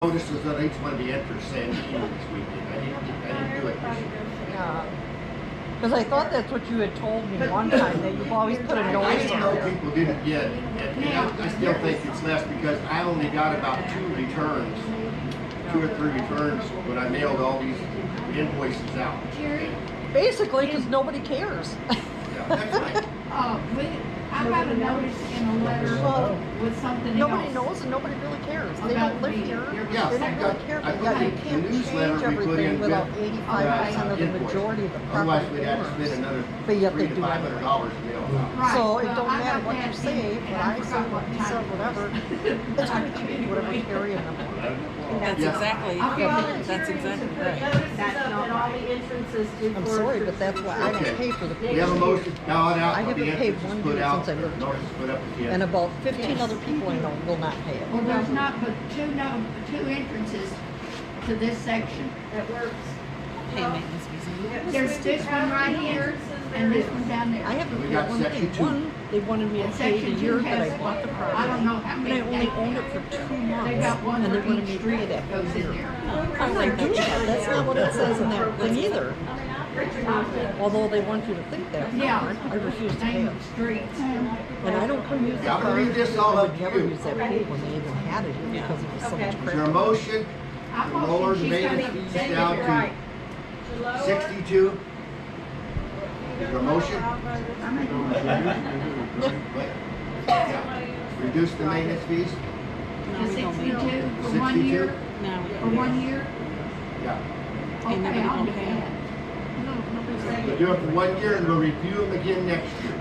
Notices on each one of the enters saying this weekend. I didn't do it this year. Yeah. Because I thought that's what you had told me one time, that you've always put a I notice didn't on know there. people didn't get it. And I still think it's less because I only got about 2 returns, 2 or 3 returns when I mailed all these invoices out. Basically, because nobody cares. Yeah, that's right. I got a notice in a letter with something Nobody else. knows and nobody really cares. They About don't live the- here. Yeah, They don't really care. I But put you in can't the newsletter change we put in everything without with 85% of the invoice. majority of the Otherwise, property we'd have to spend owners. another But yet they $300 to do $500 anyway. to mail it out. Right, So it well, don't I matter got what you that say, in, what and I say, forgot what you said, whatever. It's going to change whatever area number. That's Yeah. exactly, that's exactly right. I'm sorry, but that's why I don't Okay. pay for the We have a motion now out. I for the haven't paid entrances one put year out, since I lived notices here. put up at the And end. about 15 other people I know will not pay it. Well, there's not but two entrances to this section. Pay maintenance fees. There's this one right here and this one down there. I haven't We paid got one section thing. 2. One, they wanted me to And pay the section year 2 that I has, bought the property. I don't know how And I many. only owned it for 2 months. They got one and they for wanted each me to street pay that that goes year. in there. I'm not doing that. That's not what it says in that thing either. Although they want you to think that. Yeah. I refuse to pay Name it. of streets. And I don't come use the Yeah, I'm card. gonna leave this I all would up to never you. use that pool when they even had it here because it was so much Is there a crap. motion I to lower the motion she's maintenance coming. fees down to 62? Is there a motion? Yeah. Reduce the maintenance fees? No, The we don't need 62 to. for 1 year, No, for 1 year? Yeah. Ain't Okay, nobody I'll do gonna pay that. We'll do it for 1 year and we'll review them again next year.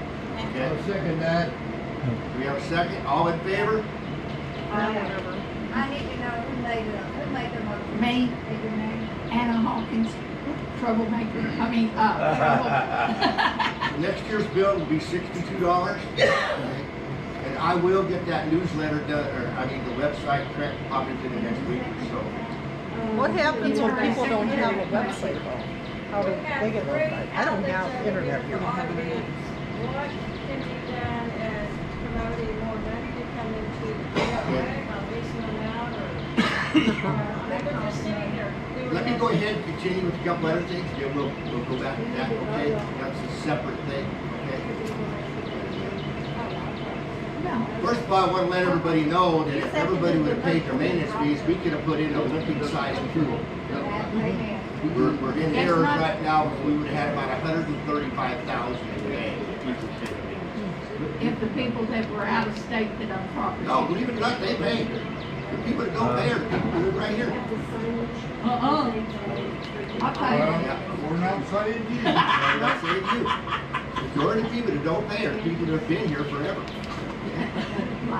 Okay? I'll second that. Do we have a second? All in favor? I need to know who made the motion. Me, Take your name. Anna Hawkins, troublemaker, trouble. Next year's bill will be $62. Okay? And I will get that newsletter done, or I mean the website correct probably in the next week or so. What happens when people don't have a website though? How do they get notified? I don't have internet here. What can be done as promoting more money to come into the program, leasing them out, or they're just sitting there. Let me go ahead and continue with a couple other things, then we'll go back to that, okay? That's a separate thing, okay? First of all, I want to let everybody know that if everybody would have paid their maintenance fees, we could have put in a Olympic-sized pool. We're in errors right now, because we would have had about 135,000 in the bank if people paid their maintenance. If the people that were out of state that own property. No, believe it or not, they pay. The people that don't pay are the people who live right here. I'll tell you. Well, we're not saying you. I'm not saying you. The majority of people that don't pay are the people that have been here forever.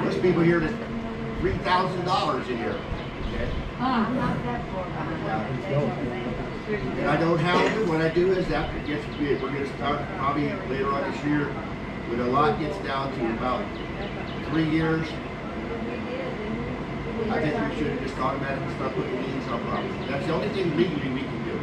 There's people here that $3,000 in here. Okay? And I don't hound it. What I do is after it gets big, we're gonna start probably later on this year, when a lot gets down to about 3 years. I think we should just automatically start putting liens on property. That's the only thing legally we can do.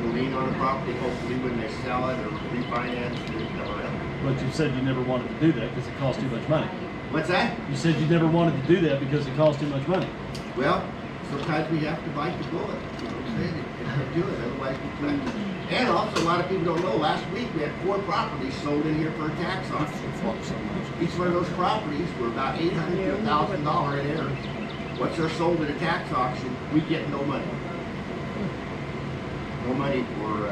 We'll lien on a property, hopefully when they sell it or refinance it, or But you said you never wanted to do that because it cost too much money. what's that? You said you never wanted to do that because it cost too much money. Well, sometimes we have to bite the bullet, you know what I'm saying, and do it, otherwise we can't. And also, a lot of people don't know, last week we had 4 properties sold in here for a tax auction. Each one of those properties were about $800 to $1,000 in errors. Once they're sold at a tax auction, we get no money. No money for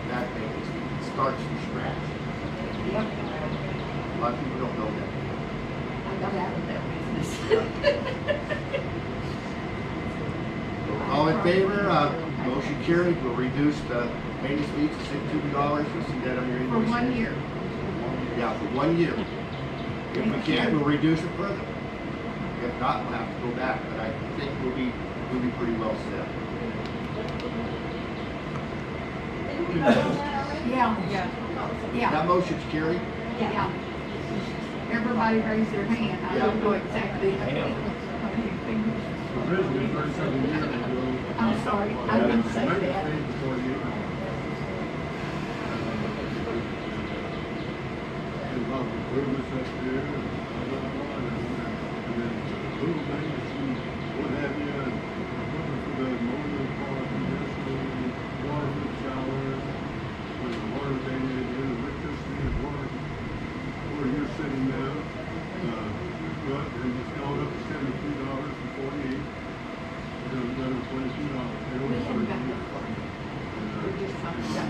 that thing, it starts from scratch. A lot of people don't know that. I got out of that business. All in favor, motion carried, we'll reduce the maintenance fees to $62, you'll see that on your For invoice. 1 year. Yeah, for 1 year. If we can, we'll reduce it further. If not, we'll have to go back, but I think we'll be pretty well set. Yeah. That motion's carried. Yeah. Everybody raised their hand. I don't know exactly. Originally, 37 years ago. I'm sorry, I didn't say that. Improvements up there, and then little things, him now. But then it's gone up to $72.48. It was done $22. We haven't got that far. We're just talking about